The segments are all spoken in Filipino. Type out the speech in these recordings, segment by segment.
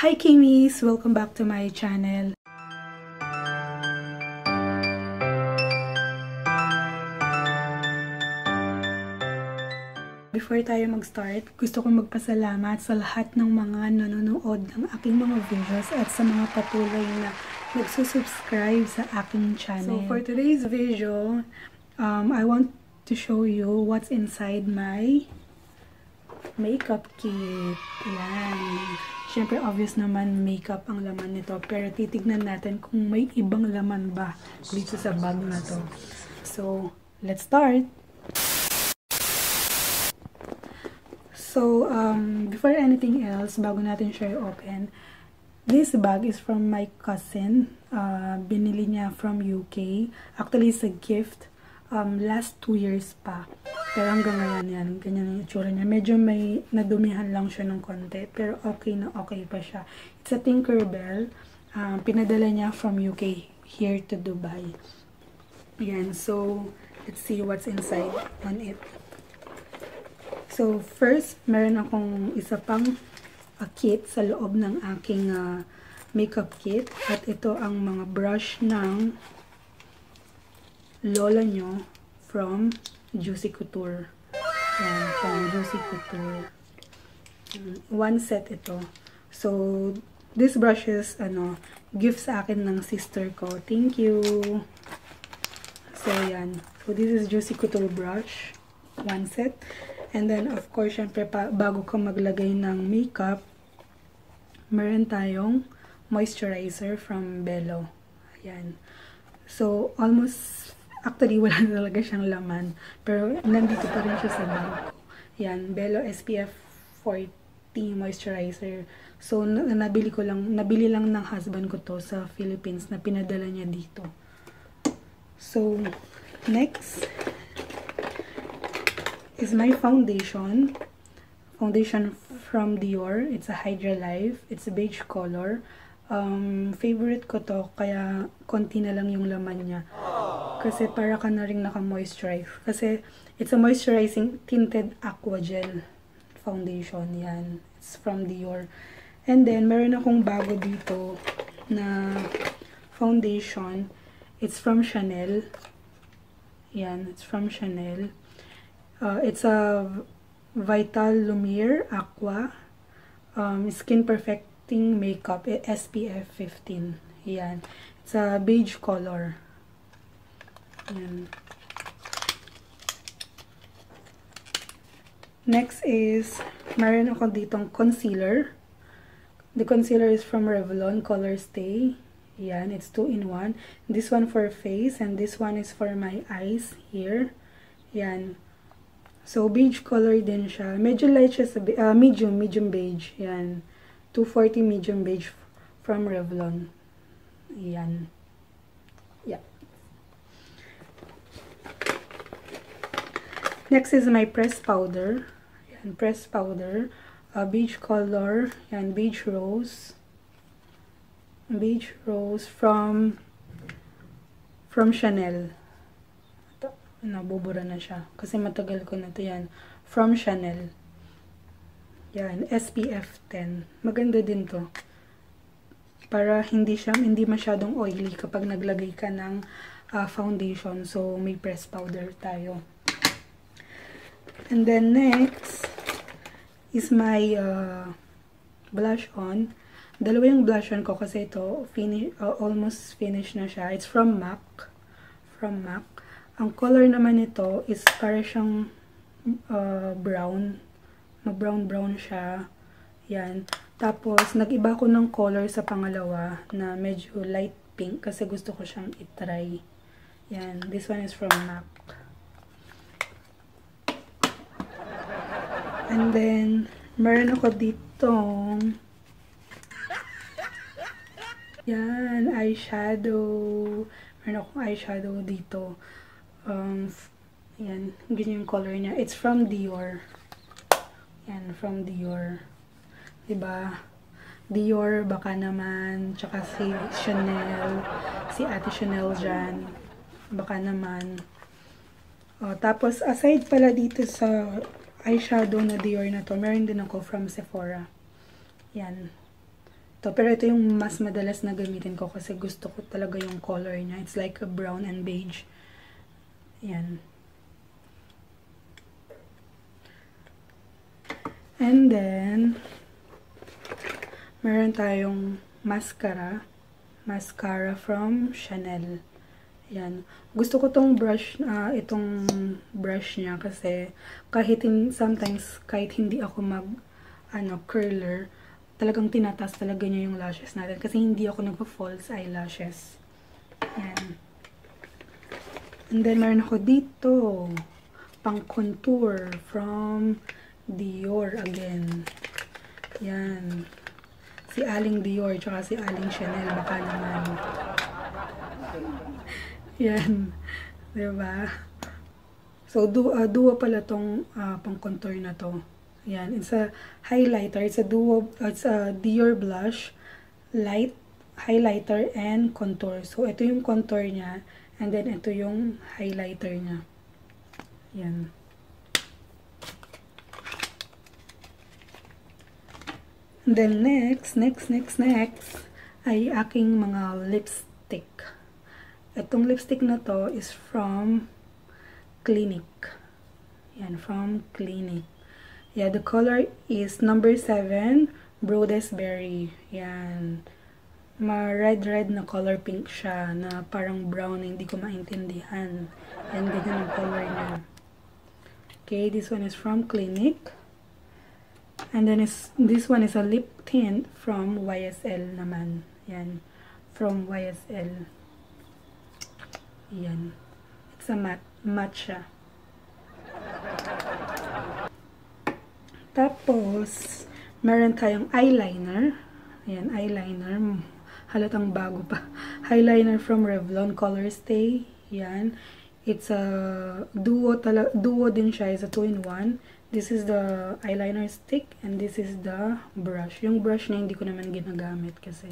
Hi Kimmies! Welcome back to my channel. Before tayo mag-start, gusto kong magpasalamat sa lahat ng mga nanonood ng aking mga videos at sa mga patuloy na nagsusubscribe sa aking channel. So for today's video, I want to show you what's inside my makeup kit. Yan. Siyempre, obvious naman makeup ang laman nito. Pero titignan natin kung may ibang laman ba dito sa bag na to. So, let's start! So, before anything else, bago natin siya i-open, this bag is from my cousin. Binili niya from UK. Actually, it's a gift. Last 2 years pa. Pero hanggang ngayon yan, ganyan yung itsura niya. Medyo may nadumihan lang siya ng konti, pero okay na okay pa siya. It's a Tinkerbell. Pinadala niya from UK here to Dubai. Yan, so let's see what's inside on it. So first, meron akong isa pang kit sa loob ng aking makeup kit. At ito ang mga brush ng lola nyo from Juicy Couture. Yan, from Juicy Couture. 1 set ito. So, this brushes, gift sa akin ng sister ko. Thank you! So, yan. So, this is Juicy Couture brush. 1 set. And then, of course, syempre, bago ka maglagay ng makeup, meron tayong moisturizer from Bello. Ayan. So, almost actually, wala talaga siyang laman. Pero, nandito pa rin siya sa bag ko. Yan, Bello SPF 40 moisturizer. So, nabili lang ng husband ko to sa Philippines na pinadala niya dito. So, next is my foundation. Foundation from Dior. It's a Hydra-life. It's a beige color. Favorite ko to, kaya konti na lang yung laman niya. Kasi para ka na rin naka-moisturize. Kasi it's a moisturizing tinted aqua gel foundation. Yan. It's from Dior. And then, meron akong bago dito na foundation. It's from Chanel. Yan. It's from Chanel. It's a Vital Lumiere Aqua Skin Perfecting Makeup SPF 15. Yan. It's a beige color. Yan. Next is, meron ako ditong concealer. The concealer is from Revlon Colorstay. Yan, it's 2-in-1. This one for face and this one is for my eyes here. Yan. So, beige color din siya. Medyo light siya sa medium beige. Yan. 240 medium beige from Revlon. Yan. Yeah. Next is my pressed powder. Yan, pressed powder. Beige color. Yan, beige rose. Beige rose from Chanel. Ito, nabubura na siya. Kasi matagal ko na ito yan. From Chanel. Yan, SPF 10. Maganda din to. Para hindi masyadong oily kapag naglagay ka ng foundation. So, may pressed powder tayo. And then next is my blush on. Dalawa yung blush on ko kasi ito almost finished na siya. It's from MAC. From MAC. Ang color naman nito is para siyang brown. Ma-brown siya. Yan. Tapos nag-iba ko ng color sa pangalawa na medyo light pink kasi gusto ko siyang i-try. Yan. This one is from MAC. And then, meron ako ditong yan, eyeshadow. Meron akong eyeshadow dito. Yan, ganyan yung color niya. It's from Dior. Yan, from Dior. Diba? Dior, baka naman. Tsaka si Chanel. Si Ate Chanel dyan. Baka naman. Tapos, aside pala dito sa eyeshadow na Dior na to, meron din ako from Sephora. Yan. to. Pero ito yung mas madalas na gamitin ko kasi gusto ko talaga yung color niya. It's like a brown and beige. Yan. And then, meron tayong mascara. Mascara from Chanel. Yan. Gusto ko tong brush, itong brush niya kasi sometimes kahit hindi ako curler, talagang tinatas talaga niya yung lashes natin kasi hindi ako nagpa-false eyelashes. Yan. And then meron ako dito pang contour from Dior again. Yan. Si Aling Dior tsaka si Aling Chanel baka naman. Yan. Diba? So, duo pala tong pang-contour na to. Yan. It's a highlighter. It's a Dior blush, light, highlighter, and contour. So, ito yung contour niya. And then, ito yung highlighter niya. Yan. And then, next ay aking mga lipstick. Itong lipstick na to is from Clinique. Yan, from Clinique. Yeah, the color is number 7, Broadest Berry. Yan. Ma-red na color pink siya, na parang brown, hindi ko maintindihan. Yan, ganyan ang color niya. Okay, this one is from Clinique. And then this one is a lip tint from YSL naman. Yan, from YSL. Yan. It's a matte siya. Tapos, meron tayong eyeliner. Ayan, eyeliner. Halatang bago pa. Eyeliner from Revlon Colorstay. Yan. It's a duo din siya. It's a 2-in-1. This is the eyeliner stick and this is the brush. Yung brush niya hindi ko naman ginagamit kasi.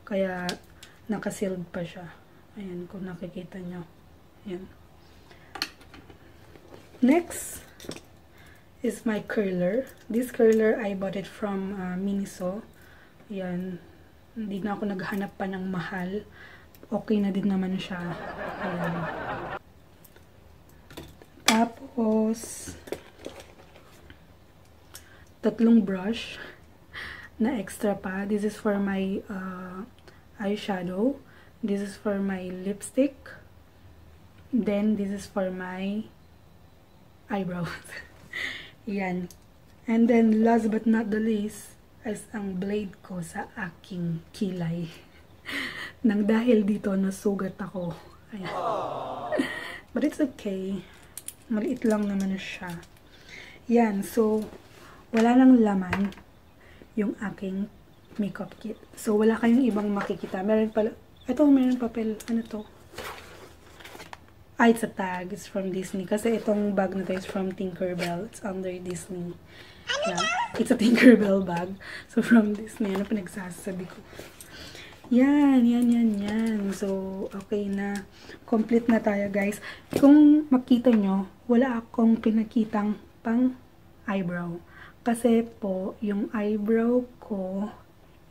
Kaya, nakasealed pa siya. Ayan, kung nakikita nyo. Ayan. Next is my curler. This curler, I bought it from Miniso. Ayan. Hindi na ako naghanap pa ng mahal. Okay na din naman siya. Ayan. Tapos, tatlong brush na extra pa. This is for my eyeshadow. This is for my lipstick. Then, this is for my eyebrows. Yan. And then, last but not the least, is ang blade ko sa aking kilay. Nang dahil dito, nasugat ako. Ayan. But it's okay. Maliit lang naman siya. Yan. So, wala nang laman yung aking makeup kit. So, wala kayong ibang makikita. Meron pala, ito, meron papel. Ano to? It's a tag. It's from Disney. Kasi itong bag na to is from Tinkerbell. It's under Disney. Yeah. It's a Tinkerbell bag. So, from Disney. Ano pa nagsasabi ko? Yan. So, okay na. Complete na tayo, guys. Kung makita nyo, wala akong pinakitang pang eyebrow. Kasi po, yung eyebrow ko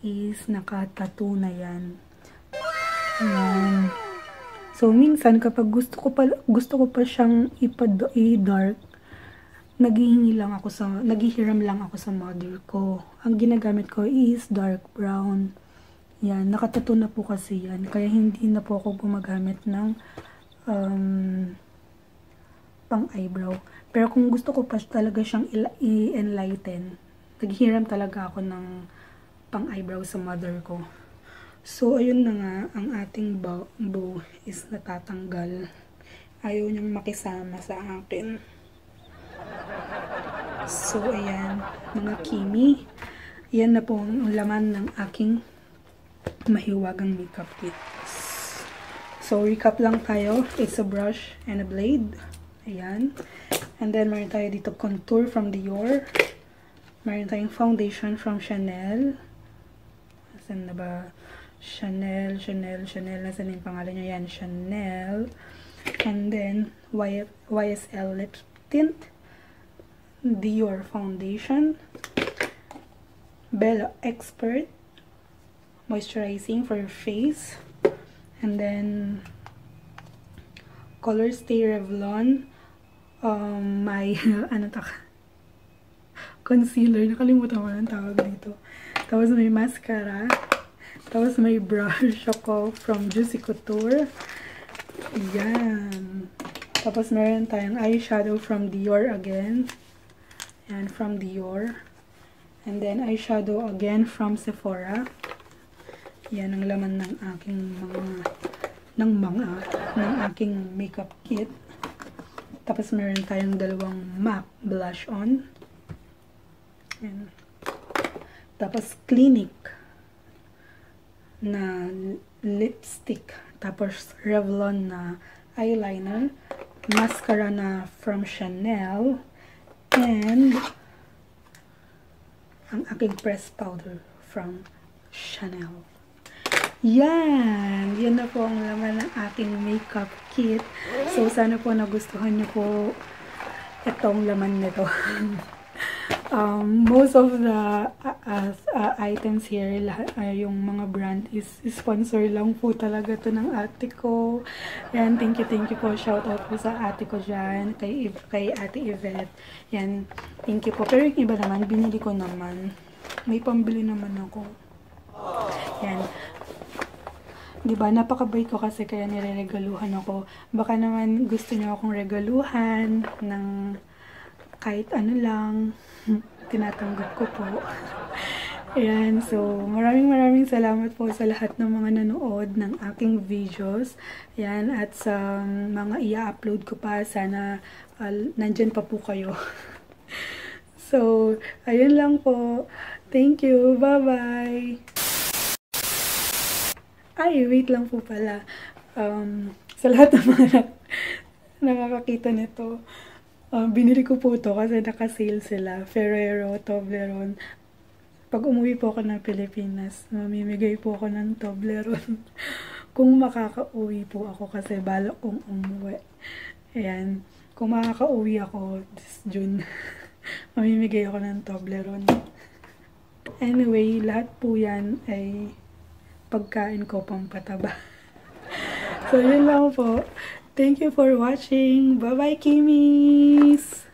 is naka-tattoo na yan. Ayan. So, minsan, kapag gusto ko pa siyang i-dark, naghihiram lang ako sa mother ko. Ang ginagamit ko is dark brown. Yan, nakatattoo na po kasi yan. Kaya hindi na po ako gumagamit ng pang eyebrow. Pero kung gusto ko pa talaga siyang i-enlighten, naghihiram talaga ako ng pang eyebrow sa mother ko. So, ayun na nga, ang ating bow is natatanggal. Ayaw niyang makisama sa akin. So, ayan, mga Kimmy. Yan na po ang laman ng aking mahiwagang makeup kit. So, recap lang tayo. It's a brush and a blade. Ayan. And then, meron tayo dito contour from Dior. Meron tayong foundation from Chanel. Asan na ba? Chanel. Nasaan yung pangalan niya? Yan, Chanel. And then, YSL lip tint. Dior foundation. Bella Expert. moisturizing for your face. And then, Colorstay Revlon. My, concealer. Nakalimutan ko ang tawag dito. Tapos may mascara. Tapos may brush ako from Juicy Couture. Yan. Tapos meron tayong eyeshadow from Dior again. Yan, from Dior. And then eyeshadow again from Sephora. Yan ang laman ng aking ng aking makeup kit. Tapos meron tayong dalawang MAC blush on. Yan. Tapos Clinique na lipstick. Tapos Revlon na eyeliner. Mascara na from Chanel. And ang aking pressed powder from Chanel. Yan! Yan na po ang laman ng aking makeup kit. So, sana po nagustuhan niyo po itong laman nito. Most of the items here, yung mga brand is sponsor lang po talaga to ng ate ko. Yan, thank you po. Shout out po sa ate ko dyan, kay ate Yvette. Yan, thank you po. Pero yung iba naman, binili ko naman. May pambili naman ako. Yan. Diba, napakabait ko kasi kaya nireregaluhan ako. Baka naman gusto niyo akong regaluhan ng kahit ano lang. Tinatanggap ko po. Ayan, so maraming salamat po sa lahat ng mga nanood ng aking videos. Ayan, at sa mga i-upload ko pa, sana nandyan pa po kayo. So, ayun lang po. Thank you. Bye-bye. Ay, wait lang po pala. Sa lahat ng mga nakakakita nito, binili ko po ito kasi naka-sale sila. Ferrero, Toblerone. Pag umuwi po ako ng Pilipinas, mamimigay po ako ng Toblerone. Kung makaka-uwi po ako kasi balak kong umuwi. Ayan. Kung makaka-uwi ako this June, mamimigay ako ng Toblerone. Anyway, lahat po yan ay pagkain ko pampataba. So, yun lang po. Thank you for watching. Bye-bye, Kimmies!